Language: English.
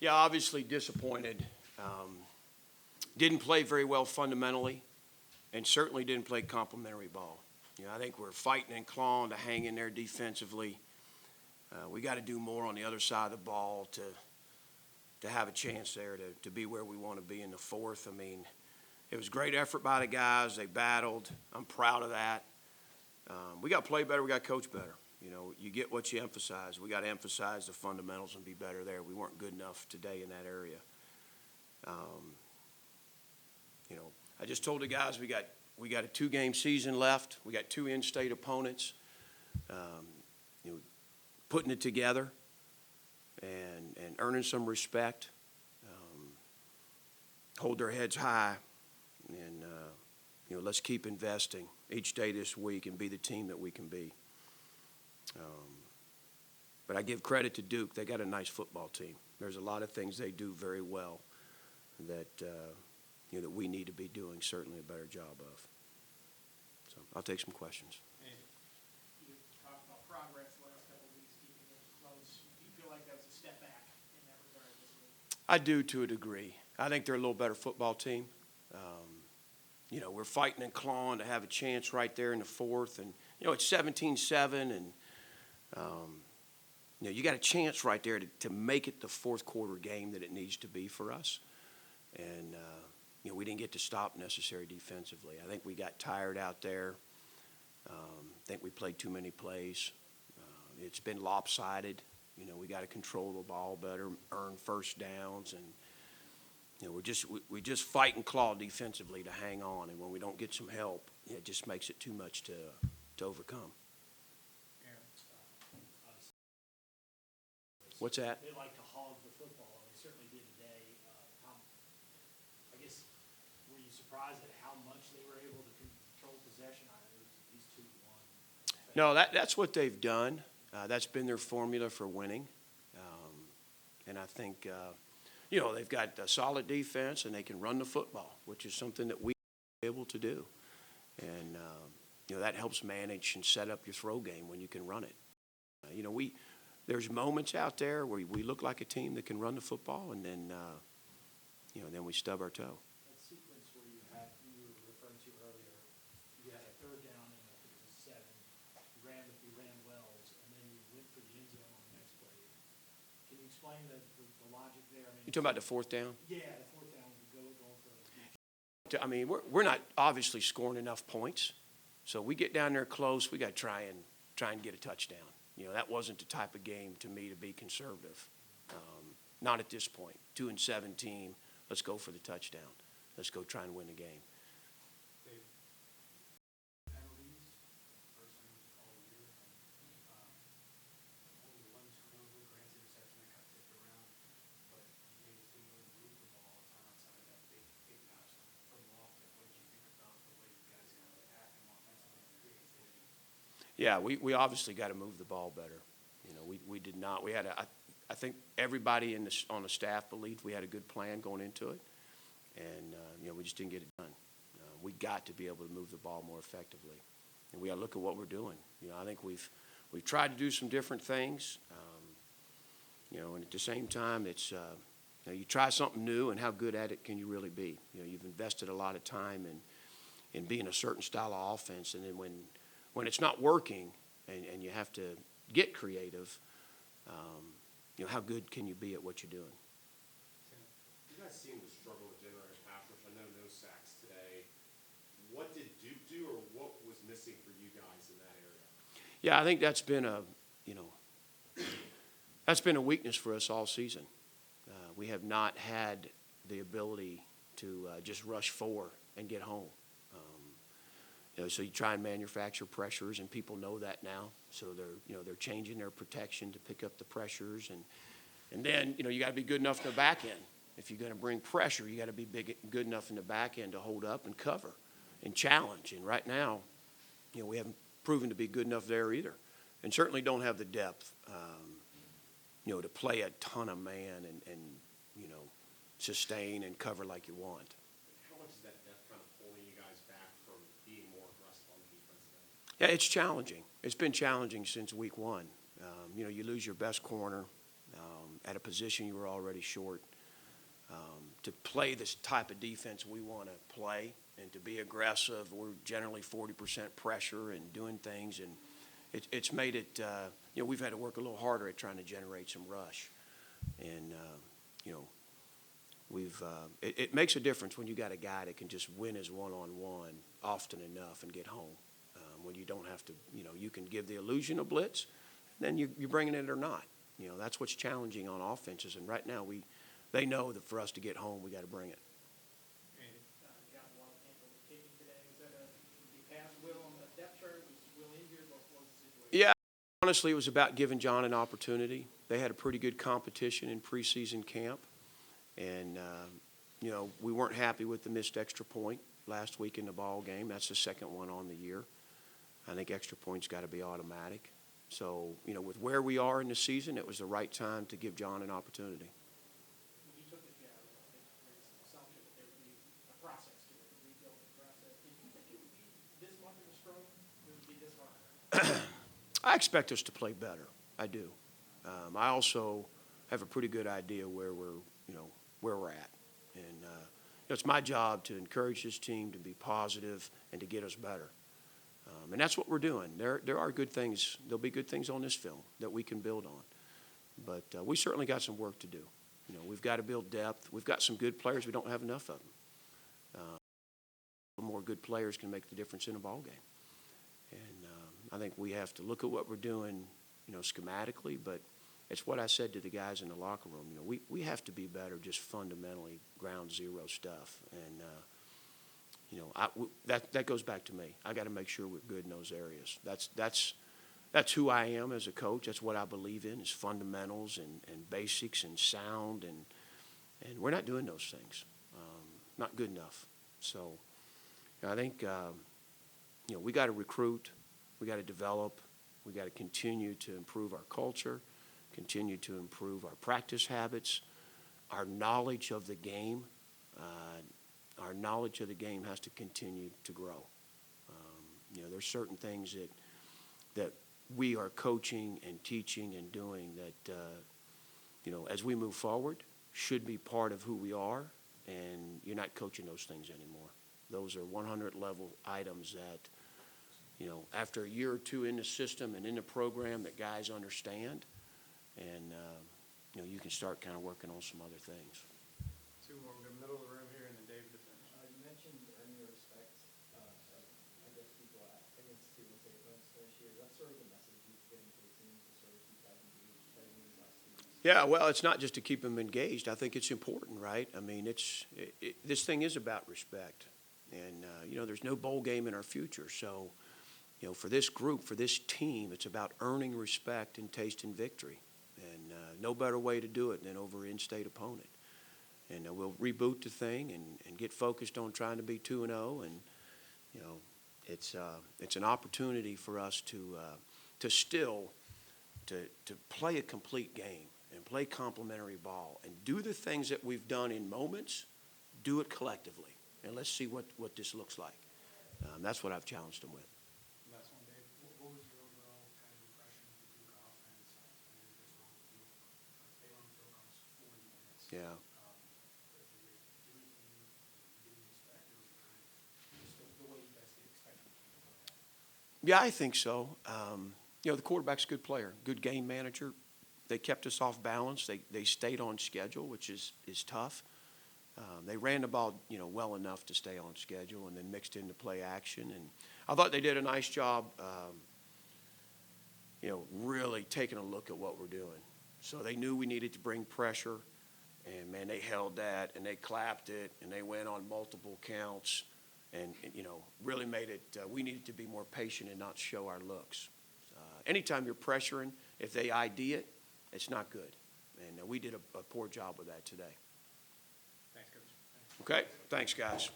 Yeah, obviously disappointed. Didn't play very well fundamentally, and certainly didn't play complimentary ball. I think we're fighting and clawing to hang in there defensively. We got to do more on the other side of the ball to have a chance there to be where we want to be in the fourth. I mean, it was great effort by the guys. They battled. I'm proud of that. We got to play better. We got to coach better. You get what you emphasize. We got to emphasize the fundamentals and be better there. We weren't good enough today in that area. I just told the guys we got a 2-game season left. We got 2 in-state opponents. Putting it together and earning some respect. Hold their heads high, and let's keep investing each day this week and be the team that we can be. But I give credit to Duke. They got a nice football team. There's a lot of things they do very well that that we need to be doing certainly a better job of. So I'll take some questions. You talked about progress the last couple of weeks, keeping it close. Do you feel like that was a step back in that regard this week? I do to a degree. I think they're a little better football team. We're fighting and clawing to have a chance right there in the fourth. And, it's 17-7. And, you got a chance right there to make it the fourth quarter game that it needs to be for us. And, we didn't get to stop necessary defensively. I think we got tired out there. I think we played too many plays. It's been lopsided. We got to control the ball better, earn first downs, and we just fight and claw defensively to hang on. And when we don't get some help, it just makes it too much to overcome. What's that? They like to hog the football, and they certainly did today. I guess, were you surprised at how much they were able to control possession? I know it was these 2-1. No, that's what they've done. That's been their formula for winning. And I think, they've got a solid defense, and they can run the football, which is something that we are able to do. And, that helps manage and set up your throw game when you can run it. There's moments out there where we look like a team that can run the football, and then, then we stub our toe. That sequence where you were referring to earlier, you had a third down and I think it was 7. You ran wells, and then you went for the end zone on the next play. Can you explain the logic there? You talking about the fourth down? Yeah, the fourth down, going for it. I mean, we're not obviously scoring enough points, so we get down there close. We got to try and get a touchdown. That wasn't the type of game to me to be conservative. Not at this point. 2-17. Let's go for the touchdown. Let's go try and win the game. Penalties, first time all year. Only 1 turnover, granted interception that got tipped around, but you made the team really move the ball all the time outside of that big notch from Lofton. What did you think about the way you guys got to attack them offensively and creativity? Yeah, we obviously got to move the ball better. We did not. We had I think everybody on the staff believed we had a good plan going into it, and we just didn't get it done. We got to be able to move the ball more effectively, and we got to look at what we're doing. I think we've tried to do some different things, and at the same time, it's you try something new, and how good at it can you really be? You've invested a lot of time in being a certain style of offense, and then when it's not working, and you have to get creative. How good can you be at what you're doing? You guys seem to struggle with generous pass rush. I know no sacks today. What did Duke do, or what was missing for you guys in that area? Yeah, I think that's been a weakness for us all season. We have not had the ability to just rush 4 and get home. So you try and manufacture pressures, and people know that now. So they're changing their protection to pick up the pressures, and then you got to be good enough in the back end. If you're going to bring pressure, you got to be good enough in the back end to hold up and cover and challenge. And right now, we haven't proven to be good enough there either, and certainly don't have the depth, to play a ton of man and sustain and cover like you want. How much is that depth kind of holding you guys back from being more aggressive on the defense then? Yeah, it's challenging. It's been challenging since week 1. You lose your best corner, at a position you were already short. To play this type of defense we want to play and to be aggressive, we're generally 40% pressure and doing things, and it's made it, we've had to work a little harder at trying to generate some rush. And, it makes a difference when you got a guy that can just win his one-on-one often enough and get home. When you don't have to, you can give the illusion of blitz, then you're bringing it or not. That's what's challenging on offenses, and right now they know that for us to get home, we got to bring it. Got a lot of people kicking today. Is that you passed Will on the depth chart? Was Will injured? What was the situation? Yeah, honestly, it was about giving John an opportunity. They had a pretty good competition in preseason camp, and we weren't happy with the missed extra point last week in the ball game. That's the second one on the year. I think extra points got to be automatic. So, with where we are in the season, it was the right time to give John an opportunity. You took it, assumption that there would be a process to it, a rebuilding process. Did you think it would be this much of a struggle? Or would it be this hard? I expect us to play better. I do. I also have a pretty good idea where we're at. And it's my job to encourage this team to be positive and to get us better. And that's what we're doing. There are good things. There'll be good things on this film that we can build on. But we certainly got some work to do. We've got to build depth. We've got some good players. We don't have enough of them. More good players can make the difference in a ball game. And I think we have to look at what we're doing, schematically. But it's what I said to the guys in the locker room. We have to be better, just fundamentally ground zero stuff. And that goes back to me. I got to make sure we're good in those areas. That's who I am as a coach. That's what I believe in, is fundamentals and basics and sound, and we're not doing those things. Not good enough. So I think we got to recruit, we got to develop, we got to continue to improve our culture, continue to improve our practice habits, our knowledge of the game. Our knowledge of the game has to continue to grow. There's certain things that we are coaching and teaching and doing that, as we move forward, should be part of who we are, and you're not coaching those things anymore. Those are 100-level items that, after a year or two in the system and in the program, that guys understand, and, you can start kind of working on some other things. Two more. We're in the middle of the room here, and then David to finish. You mentioned earning the respect I guess people against two and say this year. What's sort of the message you've given to the team to sort of keep that engaged heading these last 2 weeks? Yeah, well, it's not just to keep them engaged. I think it's important, right? I mean, this thing is about respect. And, there's no bowl game in our future. So, for this group, for this team, it's about earning respect and tasting victory. And no better way to do it than over an in-state opponent. And we'll reboot the thing and get focused on trying to be 2-0. And, it's an opportunity for us to play a complete game and play complementary ball and do the things that we've done in moments, do it collectively. And let's see what this looks like. That's what I've challenged them with. Last one, Dave. What was your overall kind of impression of the Duke offense? I know just on the field, they were on the field for almost 40 minutes. Yeah. Did they do anything you didn't expect, or was it kind of just the way you guys did expect them to play? Yeah, I think so. The quarterback's a good player, good game manager. They kept us off balance. They stayed on schedule, which is tough. They ran the ball, well enough to stay on schedule, and then mixed into play action. And I thought they did a nice job, really taking a look at what we're doing. So they knew we needed to bring pressure, and, man, they held that, and they clapped it, and they went on multiple counts, and really made it, we needed to be more patient and not show our looks. Anytime you're pressuring, if they ID it, it's not good. And we did a poor job with that today. Thanks, Coach. Okay, thanks, guys.